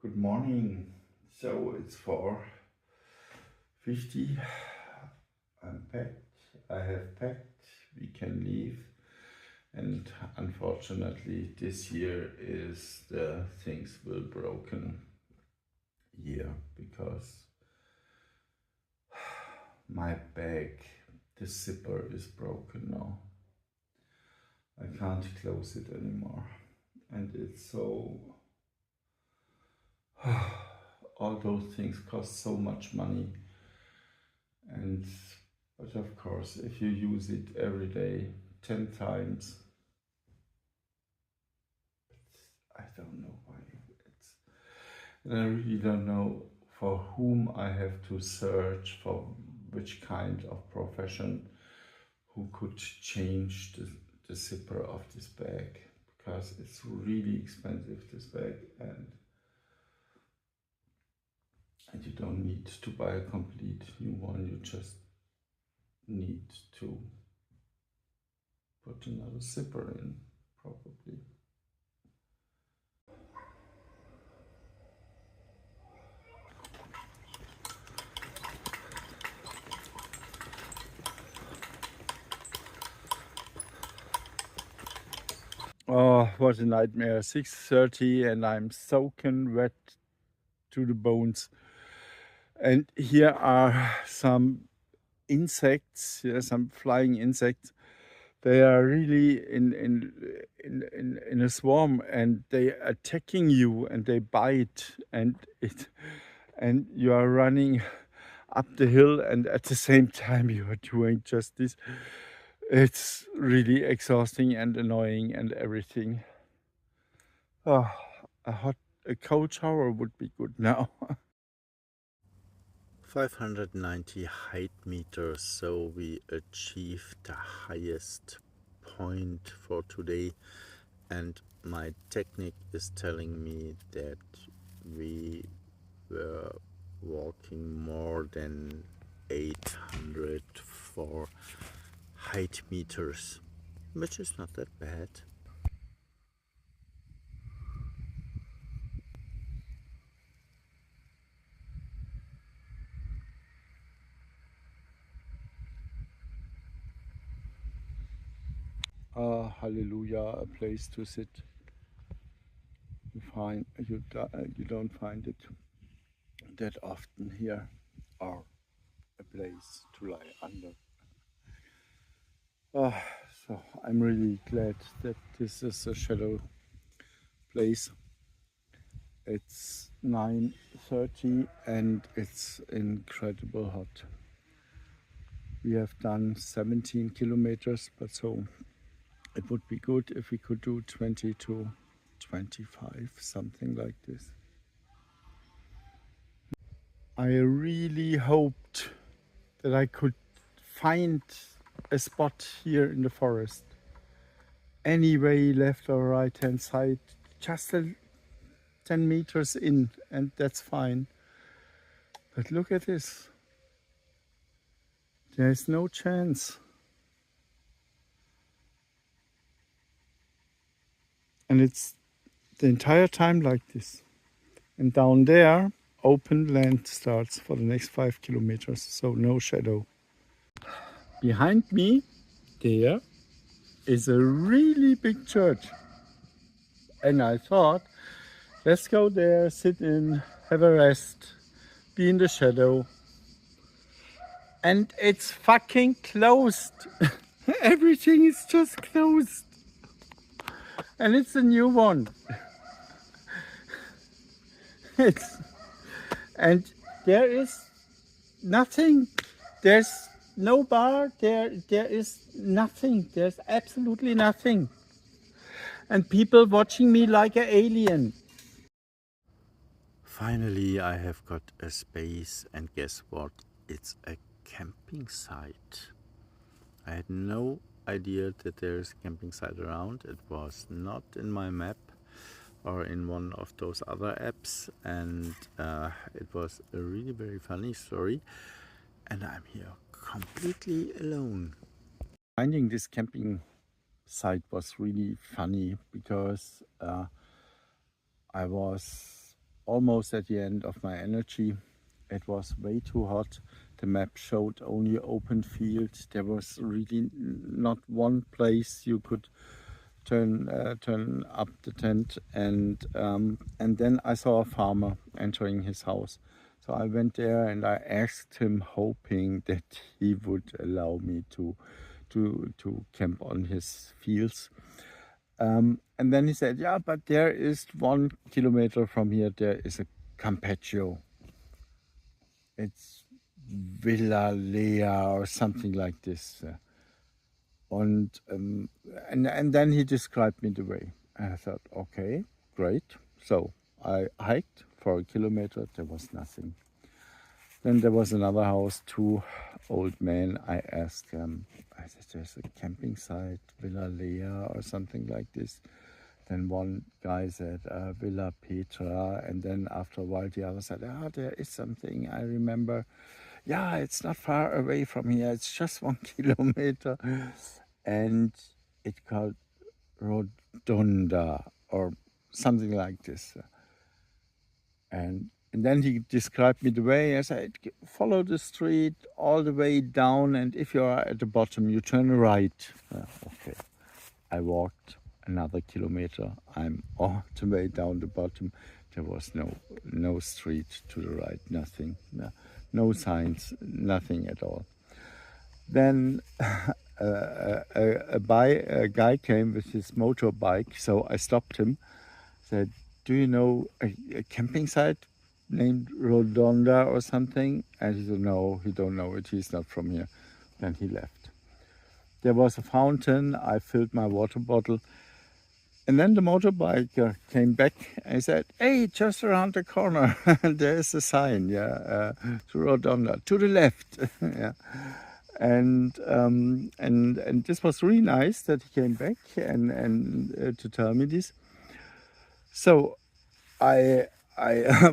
Good morning. So it's 4:50. I'm packed. I have packed. We can leave. And unfortunately, this year is the things will broken year because my bag, the zipper is broken now. I can't close it anymore. And it's so all those things cost so much money, but of course if you use it every day 10 times, I don't know why and I really don't know for whom I have to search, for which kind of profession who could change the zipper of this bag, because it's really expensive, this bag, and you don't need to buy a complete new one, you just need to put another zipper in, probably. Oh, what a nightmare. 6:30 and I'm soaking wet to the bones. And here are some insects, some flying insects. They are really in a swarm, and they are attacking you and they bite, and you are running up the hill, and at the same time you are doing just this. It's really exhausting and annoying and everything. Oh, a cold shower would be good now. 590 height meters, so we achieved the highest point for today, and my technique is telling me that we were walking more than 804 height meters, which is not that bad. Hallelujah, a place to sit. You don't find it that often here, or a place to lie under. So I'm really glad that this is a shadow place. It's 9:30 and it's incredible hot. We have done 17 kilometers, but so it would be good if we could do 20 to 25, something like this. I really hoped that I could find a spot here in the forest. Any way, left or right hand side, just 10 meters in, and that's fine. But look at this. There's no chance. And it's the entire time like this. And down there, open land starts for the next 5 kilometers, so no shadow. Behind me, there is a really big church. And I thought, let's go there, sit in, have a rest, be in the shadow. And it's fucking closed. Everything is just closed. And it's a new one. And there is nothing. There's no bar. There is nothing. There's absolutely nothing. And people watching me like an alien. Finally, I have got a space, and guess what? It's a camping site. I had no idea that there's a camping site around. It was not in my map or in one of those other apps, and it was a really very funny story, and I'm here completely alone. Finding this camping site was really funny because I was almost at the end of my energy. It was way too hot. The map showed only open fields. There was really not one place you could turn up the tent, and then I saw a farmer entering his house. So I went there and I asked him, hoping that he would allow me to camp on his fields. And then he said, "Yeah, but there is 1 kilometer from here. There is a campeggio. It's Villa Lea or something like this." And then he described me the way. And I thought, okay, great. So I hiked for 1 kilometer. There was nothing. Then there was another house, two old men. I asked them, I said, "There's a camping site, Villa Lea or something like this." Then one guy said, "Villa Petra." And then after a while, the other said, "Ah, there is something. I remember. Yeah, it's not far away from here. It's just 1 kilometer." And it's called Rodonda or something like this. And then he described me the way. I said, "Follow the street all the way down, and if you are at the bottom, you turn right." Okay. I walked another kilometer. I'm all the way down the bottom. There was no street to the right, nothing, no signs, nothing at all. Then a guy came with his motorbike, so I stopped him. Said, "Do you know a camping site named Rodonda or something?" And he said, "No, he don't know it. He's not from here." Then he left. There was a fountain. I filled my water bottle. And then the motorbiker came back and said, "Hey, just around the corner, there's a sign, to Rodonda, to the left." Yeah. And this was really nice that he came back and to tell me this. So I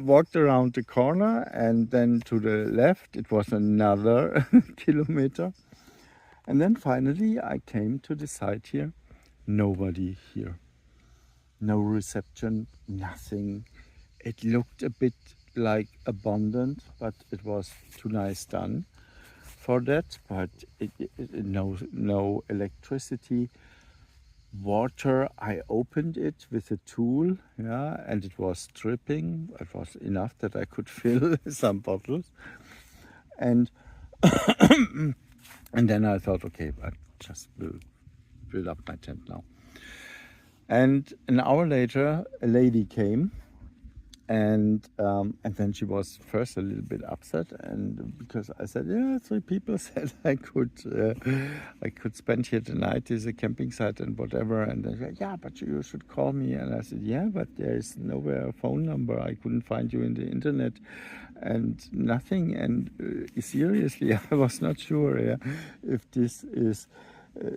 walked around the corner, and then to the left it was another kilometer, and then finally I came to the site here. Nobody here, no reception, nothing. It looked a bit like abandoned, but it was too nice done for that. But no electricity, water. I opened it with a tool, and it was dripping. It was enough that I could fill some bottles, and and then I thought, okay, I just will build up my tent now. And an hour later, a lady came, and then she was first a little bit upset, and because I said, "Yeah, 3 people said I could spend here the night. There's a camping site and whatever." And they said, "Yeah, but you should call me." And I said, "Yeah, but there is nowhere a phone number. I couldn't find you in the internet, and nothing." And seriously, I was not sure if this is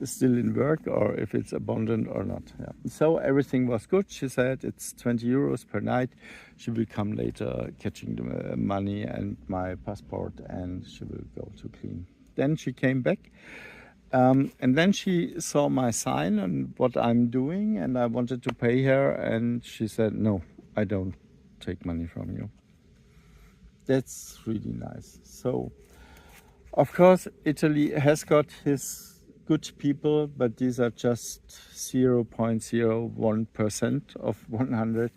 still in work or if it's abandoned or not. Yeah. So everything was good. She said it's 20 euros per night. She will come later catching the money and my passport, and she will go to clean. Then she came back, and then she saw my sign and what I'm doing, and I wanted to pay her, and she said, "No, I don't take money from you." That's really nice. So of course Italy has got his good people, but these are just 0.01% of 100,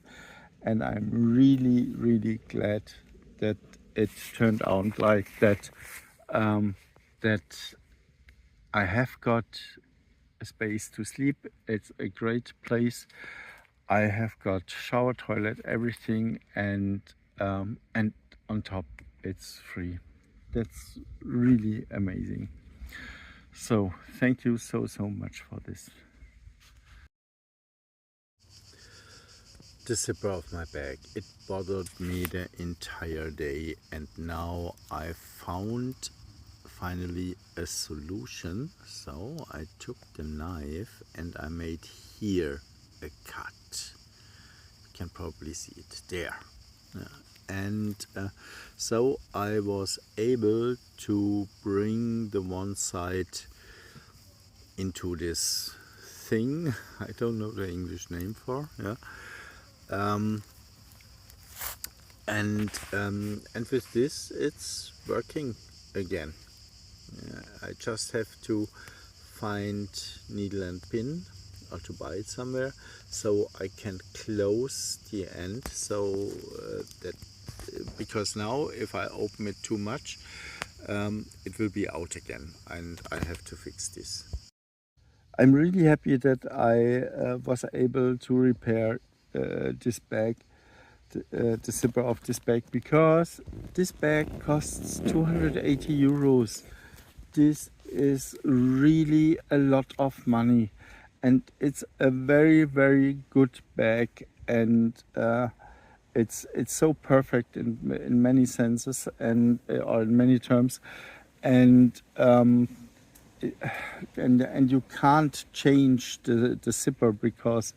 and I'm really, really glad that it turned out like that. That I have got a space to sleep. It's a great place. I have got shower, toilet, everything, and on top it's free. That's really amazing. So thank you so much for this. The zipper of my bag, it bothered me the entire day, and now I found finally a solution. So I took the knife and I made here a cut. You can probably see it there. And so I was able to bring the one side into this thing. I don't know the English name for, And with this, it's working again. I just have to find needle and pin or to buy it somewhere so I can close the end, so that because now if I open it too much, it will be out again and I have to fix this. I'm really happy that I was able to repair this bag, the zipper of this bag, because this bag costs 280 euros. This is really a lot of money, and it's a very, very good bag, and it's so perfect in many senses and or in many terms, and and you can't change the zipper because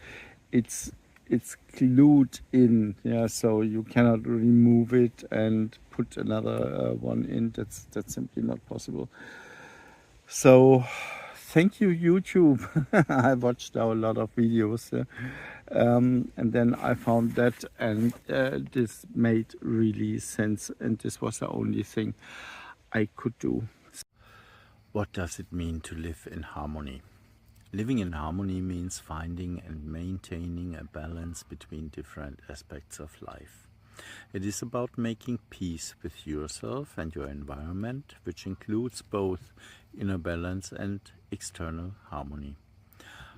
it's it's glued in, yeah, so you cannot remove it and put another one in. That's simply not possible. So thank you, YouTube. I watched now a lot of videos, and then I found that, and this made really sense, and this was the only thing I could do. What does it mean to live in harmony? Living in harmony means finding and maintaining a balance between different aspects of life. It is about making peace with yourself and your environment, which includes both inner balance and external harmony.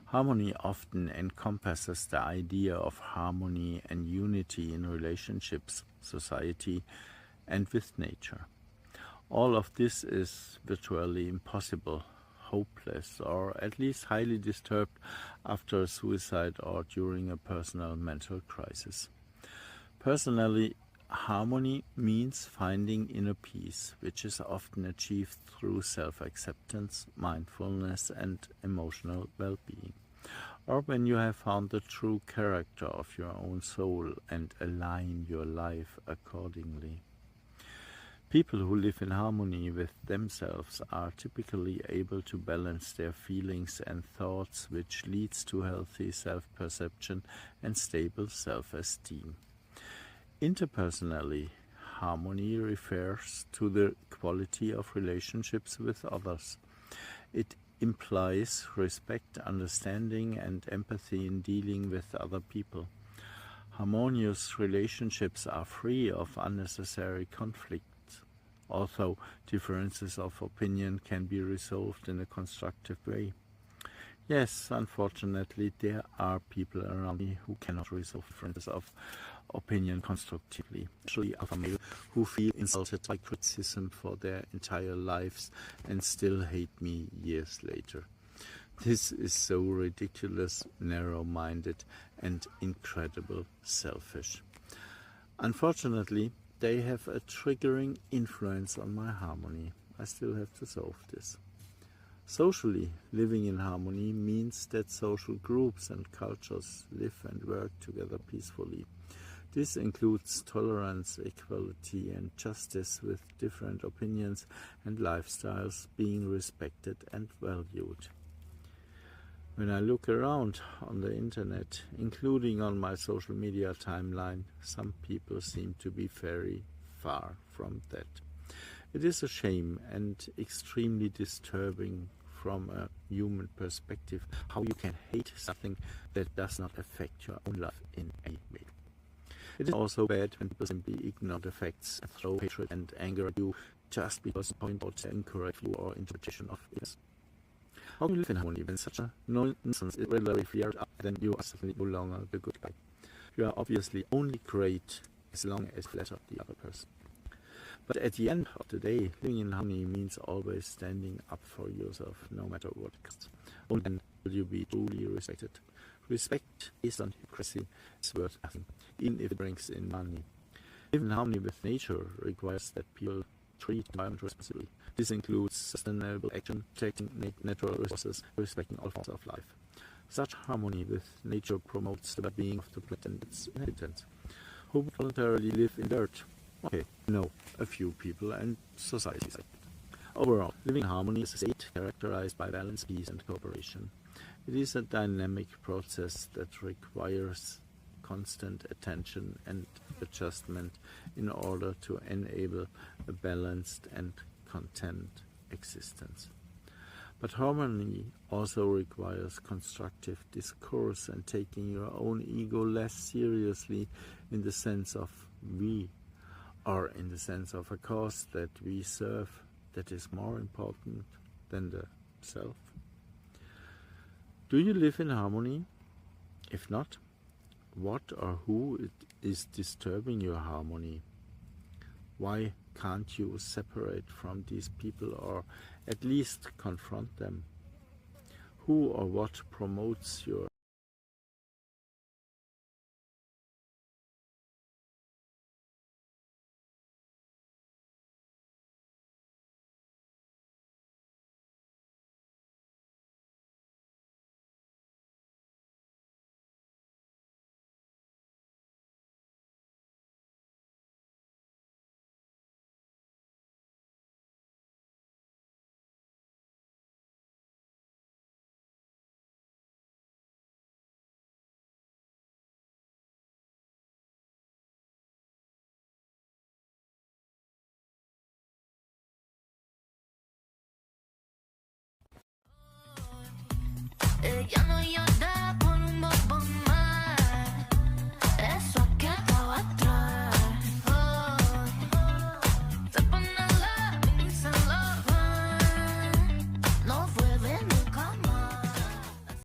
Harmony often encompasses the idea of harmony and unity in relationships, society, and with nature. All of this is virtually impossible, hopeless, or at least highly disturbed after a suicide or during a personal mental crisis. Personally, harmony means finding inner peace, which is often achieved through self-acceptance, mindfulness, and emotional well-being, or when you have found the true character of your own soul and align your life accordingly. People who live in harmony with themselves are typically able to balance their feelings and thoughts, which leads to healthy self-perception and stable self-esteem. Interpersonally, harmony refers to the quality of relationships with others. It implies respect, understanding, and empathy in dealing with other people. Harmonious relationships are free of unnecessary conflict, although differences of opinion can be resolved in a constructive way. Yes, unfortunately, there are people around me who cannot resolve differences of opinion constructively, especially alpha male who feel insulted by criticism for their entire lives and still hate me years later. This is so ridiculous, narrow-minded, and incredible selfish. Unfortunately, they have a triggering influence on my harmony. I still have to solve this. Socially, living in harmony means that social groups and cultures live and work together peacefully. This includes tolerance, equality, and justice, with different opinions and lifestyles being respected and valued. When I look around on the internet, including on my social media timeline, some people seem to be very far from that. It is a shame and extremely disturbing from a human perspective how you can hate something that does not affect your own life in any way. It is also bad when people simply ignore the facts and throw hatred and anger at you just because you point out the incorrect view or interpretation of it. How can you live in harmony when such a nonsense is regularly flared up? Then you are certainly no longer the good guy. You are obviously only great as long as you flatter the other person. But at the end of the day, living in harmony means always standing up for yourself, no matter what it costs. Only then will you be truly respected. Respect based on hypocrisy is worth nothing, even if it brings in money. Living in harmony with nature requires that people treat the environment responsibly. This includes sustainable action, protecting natural resources, respecting all forms of life. Such harmony with nature promotes the well-being of the planet and its inhabitants. Who would voluntarily live in dirt? Okay, no, a few people and societies. Overall, living in harmony is a state characterized by balance, peace, and cooperation. It is a dynamic process that requires constant attention and adjustment in order to enable a balanced and content existence. But harmony also requires constructive discourse and taking your own ego less seriously in the sense of we, or in the sense of a cause that we serve that is more important than the self. Do you live in harmony? If not, what or who is disturbing your harmony? Why can't you separate from these people or at least confront them? Who or what promotes your